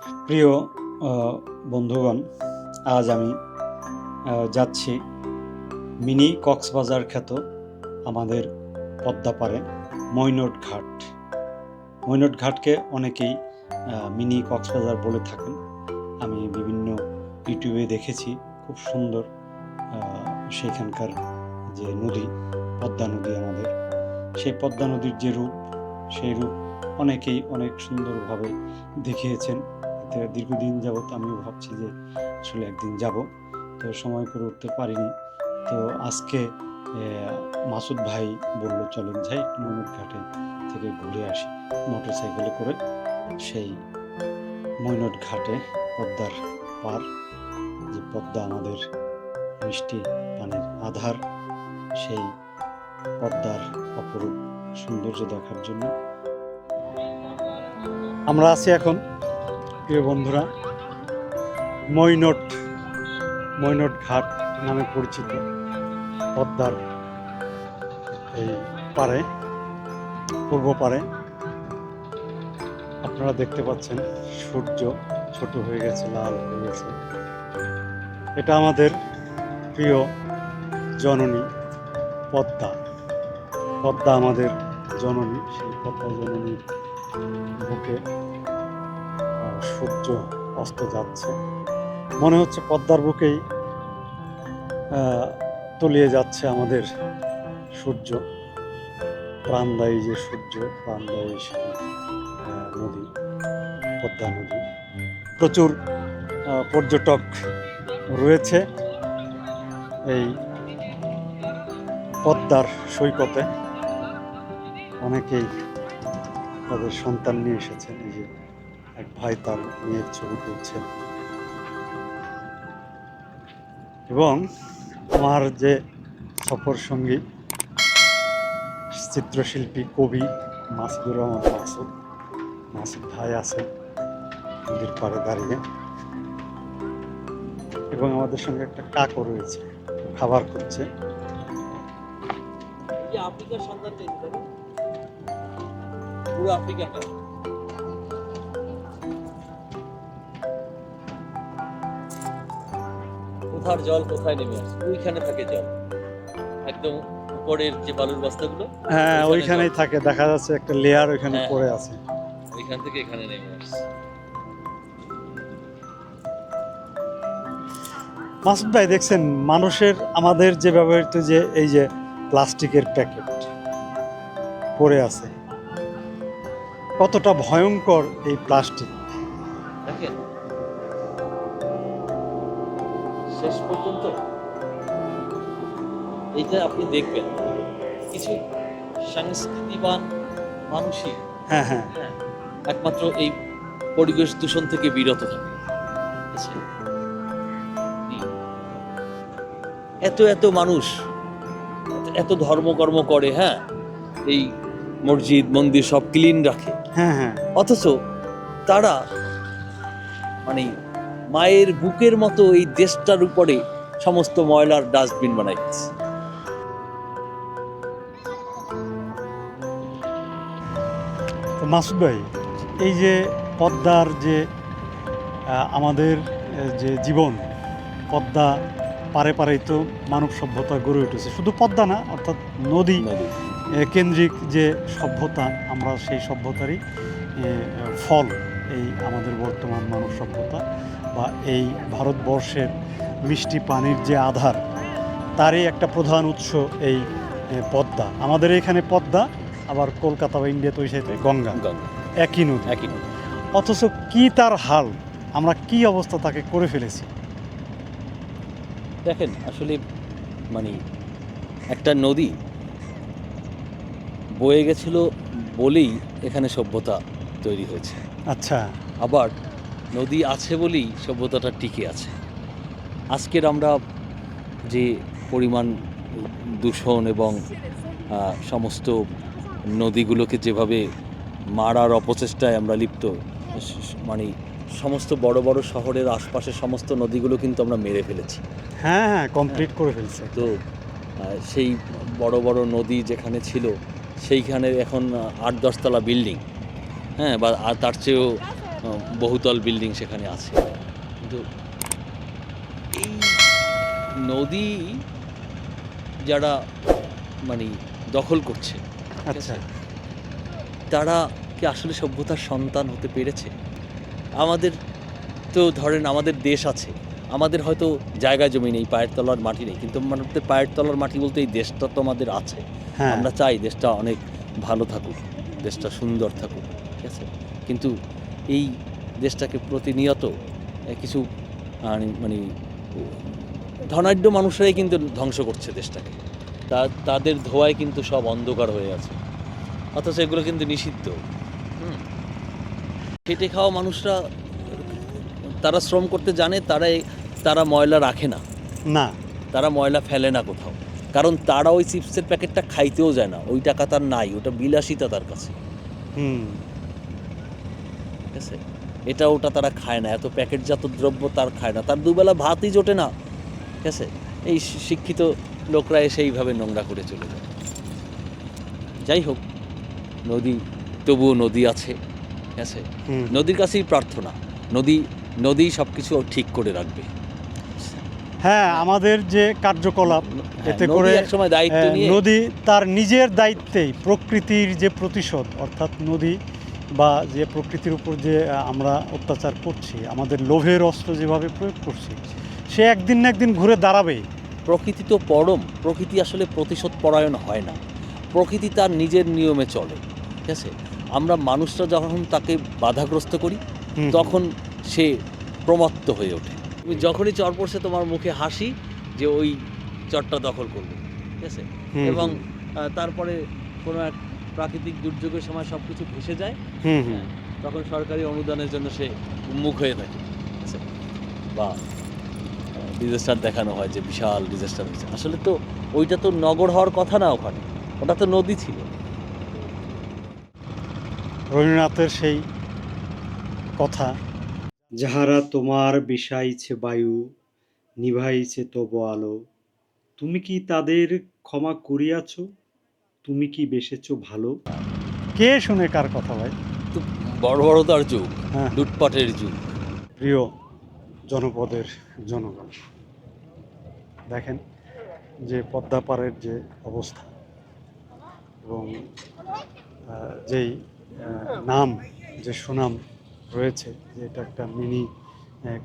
প্রিয় বন্ধুগণ, আজ আমি যাচ্ছি মিনি কক্সবাজার খ্যাত আমাদের পদ্মাপাড়ে মৈনট ঘাট। মৈনট ঘাটকে অনেকেই মিনি কক্সবাজার বলে থাকেন। আমি বিভিন্ন ইউটিউবে দেখেছি, খুব সুন্দর সেখানকার যে নদী, পদ্মা নদী আমাদের, সেই পদ্মা নদীর যে রূপ, সেই রূপ অনেকেই অনেক সুন্দরভাবে দেখিয়েছেন। দীর্ঘদিন যাবৎ আমিও ভাবছি যে আসলে একদিন যাব, তো সময় করে উঠতে পারিনি। তো আজকে মাসুদ ভাই বলল চলেন যাই মৈনট ঘাটে থেকে ঘুরে আসি মোটর সাইকেলে করে। সেই মৈনট ঘাটে পদ্মার পার, যে পদ্মা আমাদের মিষ্টি পানির আধার, সেই পদ্মার অপরূপ সৌন্দর্য দেখার জন্য আমরা আছি এখন, প্রিয় বন্ধুরা, মৈনট ঘাট নামে পরিচিত পদ্মার এই পারে, পূর্ব পারে। আপনারা দেখতে পাচ্ছেন সূর্য ছোট হয়ে গেছে, লাল হয়ে গেছে। এটা আমাদের প্রিয় জননী পদ্মা। পদ্মা আমাদের জননী, সেই পদ্মা জননীর বুকে সূর্য অস্ত যাচ্ছে। মনে হচ্ছে পদ্মার বুকেই তলিয়ে যাচ্ছে আমাদের সূর্য, প্রাণদায়ী যে সূর্য, প্রাণদায়ী সেই নদী, পদ্মা নদী। প্রচুর পর্যটক রয়েছে এই পদ্মার সৈকতে। অনেকেই তাদের সন্তান নিয়ে এসেছেন। এই যে এক ভাই তার মেয়ের ছবি তুলছেন। এবং আমার যে সফর সঙ্গী চিত্রশিল্পী কবি মাসুদুর রহমান মাসুদ ভাই আছেন নদীর পাড়ে দাঁড়িয়ে, এবং আমাদের সঙ্গে একটা কাকও রয়েছে, খাবার করছে। আফ্রিকার সন্তান পুরো আফ্রিকাটা কোথার জল কোথায় নেমে আসে, ওইখানে থাকে জল, একদম উপরের যে বালুর বস্তাগুলো, হ্যাঁ ওইখানেই থাকে, দেখা যাচ্ছে একটা লেয়ার ওইখানে পড়ে আছে, ওইখান থেকে এখানে নেমে আসে। মাসুদ ভাই দেখছেন মানুষের আমাদের যে ব্যবহৃত যে এই যে প্লাস্টিকের প্যাকেট পড়ে আছে, কতটা ভয়ঙ্কর এই প্লাস্টিক। দেখেন শেষ পর্যন্ত এইটা আপনি দেখবেন কিছু সংস্কৃতিবান মানুষই হ্যাঁ হ্যাঁ একমাত্র এই পরিবেশ দূষণ থেকে বিরত থাকে। এত এত মানুষ এত ধর্মকর্ম করে, হ্যাঁ, এই মসজিদ মন্দির সব ক্লিন রাখে, হ্যাঁ হ্যাঁ, অথচ তারা মানে মায়ের বুকের মতো এই দেশটার উপরে সমস্ত ময়লার ডাস্টবিন বানাই দিচ্ছে। তো মাসুদ ভাই, এই যে পদ্মার যে আমাদের যে জীবন, পদ্মা পারে পারেই তো মানব সভ্যতা গড়ে উঠেছে। শুধু পদ্মা না, অর্থাৎ নদী কেন্দ্রিক যে সভ্যতা, আমরা সেই সভ্যতারই ফল এই আমাদের বর্তমান মানব সভ্যতা, বা এই ভারতবর্ষের মিষ্টি পানির যে আধার, তারই একটা প্রধান উৎস এই পদ্মা। আমাদের এখানে পদ্মা, আবার কলকাতা বা ইন্ডিয়াতে ওই সাইডে গঙ্গা, একই নদী। অথচ কি তার হাল, আমরা কি অবস্থা তাকে করে ফেলেছি। দেখেন আসলে মানে একটা নদী বয়ে গেছিল বলেই এখানে সভ্যতা তৈরি হয়েছে। আচ্ছা, আবার নদী আছে বলেই সভ্যতাটা টিকে আছে। আজকের আমরা যে পরিমাণ দূষণ এবং সমস্ত নদীগুলোকে যেভাবে মারার অপচেষ্টায় আমরা লিপ্ত, মানে সমস্ত বড় বড় শহরের আশপাশের সমস্ত নদীগুলো কিন্তু আমরা মেরে ফেলেছি। হ্যাঁ হ্যাঁ, কমপ্লিট করে ফেলছে। তো সেই বড় বড় নদী যেখানে ছিল সেইখানে এখন 8-10 তলা বিল্ডিং, হ্যাঁ, বা তার চেয়েও বহুতল বিল্ডিং সেখানে আছে। কিন্তু এই নদী যারা মানে দখল করছে, ঠিক আচ্ছা। আছে? তারা কি আসলে সভ্যতার সন্তান হতে পেরেছে? আমাদের তো ধরেন আমাদের দেশ আছে। আমাদের হয়তো জায়গা জমি নেই, পায়ের তলার মাটি নেই। কিন্তু আমাদের পায়ের তলার মাটি বলতে এই দেশটা তো আমাদের আছে। হ্যাঁ। আমরা চাই দেশটা অনেক ভালো থাকুক, দেশটা সুন্দর থাকুক, ঠিক আছে? কিন্তু এই দেশটাকে প্রতিনিয়ত কিছু মানে ধনাঢ্য মানুষরাই কিন্তু ধ্বংস করছে দেশটাকে। তাদের ধোঁয়ায় কিন্তু সব অন্ধকার হয়ে আছে। অথচ এগুলো কিন্তু নিষিদ্ধ। হুম? খেটে খাওয়া মানুষরা তারা শ্রম করতে জানে, তারা ময়লা রাখে না, না। তারা ময়লা ফেলে না কোথাও। কারণ তারা ওই চিপসের প্যাকেটটা খাইতেও যায় না, ওই টাকা তার নাই, ওটা বিলাসিতা তার কাছে, হুম। ঠিক আছে? এটা ওটা তারা খায় না, এত প্যাকেটজাত দ্রব্য তার খায় না, তার দুবেলা ভাতই জোটে না, ঠিক আছে? এই শিক্ষিত লোকরা এসে এইভাবে নোংরা করে চলে যায়। যাই হোক, নদী তবুও নদী আছে, ঠিক আছে? হুম। নদীর কাছেই প্রার্থনা, নদী সব কিছু ঠিক করে রাখবে। হ্যাঁ, আমাদের যে কার্যকলাপ, হ্যাঁ, এতে নদী করে একসময় দায়িত্ব নিয়ে নদী তার নিজের দায়িত্বেই প্রকৃতির যে প্রতিশোধ, অর্থাৎ নদী বা যে প্রকৃতির উপর যে আমরা অত্যাচার করছি, আমাদের লোভের অস্ত্র যেভাবে প্রয়োগ করছি, সে একদিন না একদিন ঘুরে দাঁড়াবেই। প্রকৃতি তো পরম, প্রকৃতি আসলে প্রতিশোধ পরায়ণ হয় না, প্রকৃতি তার নিজের নিয়মে চলে, ঠিক আছে? আমরা মানুষরা যখন তাকে বাধাগ্রস্ত করি হুম, তখন সে প্রমত্ত হয়ে ওঠে। তুমি যখনই চর পড়ছে তোমার মুখে হাসি যে ওই চরটা দখল করবে, ঠিক আছে? হুম, এবং হুম, তারপরে কোনো এক প্রাকৃতিক দুর্যোগের সময় সব কিছু ভেসে যায়, হুম, হুম। হ্যাঁ, তখন সরকারি অনুদানের জন্য সে উন্মুখ হয়ে থাকে, ঠিক আছে? বা ডিজাস্টার দেখানো হয় যে বিশাল ডিজাস্টার হয়েছে, আসলে তো ওইটা তো নগর হওয়ার কথা না, ওখানে ওটা তো নদী ছিল। রবীন্দ্রনাথের সেই কথা, যাহারা তোমার বিষাইছে বায়ু, নিভাইছে তব আলো, তুমি কি তাদের ক্ষমা করিয়াছ? তুমি কি বেসেছ ভালো? কে শুনে কার কথা ভাই? তো বর্বরতার যুগ, হ্যাঁ, লুটপাটের যুগ। প্রিয় জনপদের জনগণ, দেখেন যে পদ্মা পাড়ের যে অবস্থা এবং যেই নাম, যে সুনাম রয়েছে যে এটা একটা মিনি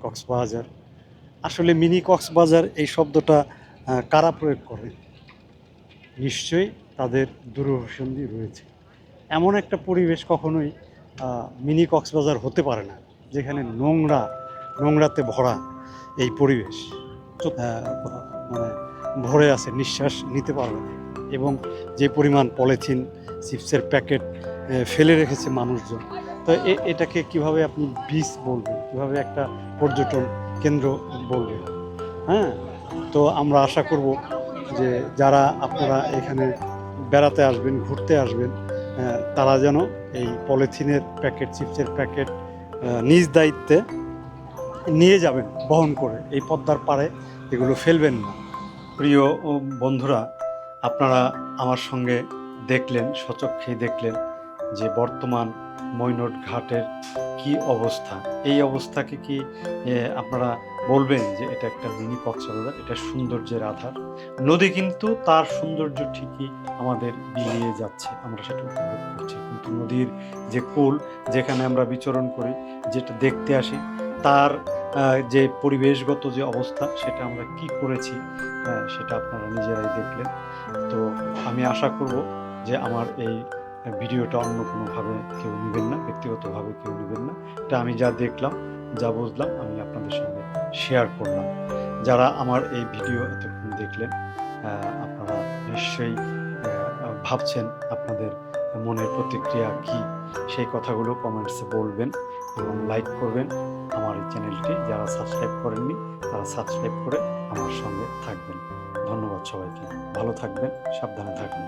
কক্সবাজার। আসলে মিনি কক্সবাজার এই শব্দটা কারা প্রয়োগ করে? নিশ্চয়ই তাদের দূরভিসন্ধি রয়েছে। এমন একটা পরিবেশ কখনোই মিনি কক্সবাজার হতে পারে না, যেখানে নোংরাতে ভরা এই পরিবেশ। মানে ভরে আছে, নিঃশ্বাস নিতে পারবে না। এবং যে পরিমাণ পলিথিন, চিপসের প্যাকেট ফেলে রেখেছে মানুষজন, তো এটাকে কিভাবে আপনি বিচ বলবেন, কিভাবে একটা পর্যটন কেন্দ্র বলবেন? হ্যাঁ, তো আমরা আশা করব যে যারা আপনারা এখানে বেড়াতে আসবেন, ঘুরতে আসবেন, তারা যেন এই পলিথিনের প্যাকেট, চিপসের প্যাকেট নিজ দায়িত্বে নিয়ে যাবেন বহন করে, এই পদ্মার পাড়ে এগুলো ফেলবেন না। প্রিয় বন্ধুরা, আপনারা আমার সঙ্গে দেখলেন, স্বচক্ষেই দেখলেন যে বর্তমান মৈনট ঘাটের কি অবস্থা। এই অবস্থাকে কি আপনারা বলবেন যে এটা একটা মিনি কক্সবাজার? এটা সৌন্দর্যের আধার। নদী কিন্তু তার সৌন্দর্য ঠিকই আমাদের বিলিয়ে যাচ্ছে, আমরা সেটা উপভোগ করছি, কিন্তু নদীর যে কূল, যেখানে আমরা বিচরণ করি, যেটা দেখতে আসি, তার যে পরিবেশগত যে অবস্থা, সেটা আমরা কি করেছি সেটা আপনারা নিজেরাই দেখলেন। তো আমি আশা করব যে আমার এই ভিডিওটা অন্য কোনোভাবে কেউ নেবেন না, ব্যক্তিগতভাবে কেউ নেবেন না। এটা আমি যা দেখলাম, যা বুঝলাম, আমি আপনাদের সঙ্গে শেয়ার করলাম। যারা আমার এই ভিডিও এতক্ষণ দেখলেন, আপনারা নিশ্চয়ই ভাবছেন আপনাদের মনের প্রতিক্রিয়া কী, সেই কথাগুলো কমেন্টসে বলবেন এবং লাইক করবেন আমার এই চ্যানেলটি। যারা সাবস্ক্রাইব করেননি তারা সাবস্ক্রাইব করে আমার সঙ্গে থাকবেন। ধন্যবাদ সবাইকে। ভালো থাকবেন, সাবধানে থাকবেন।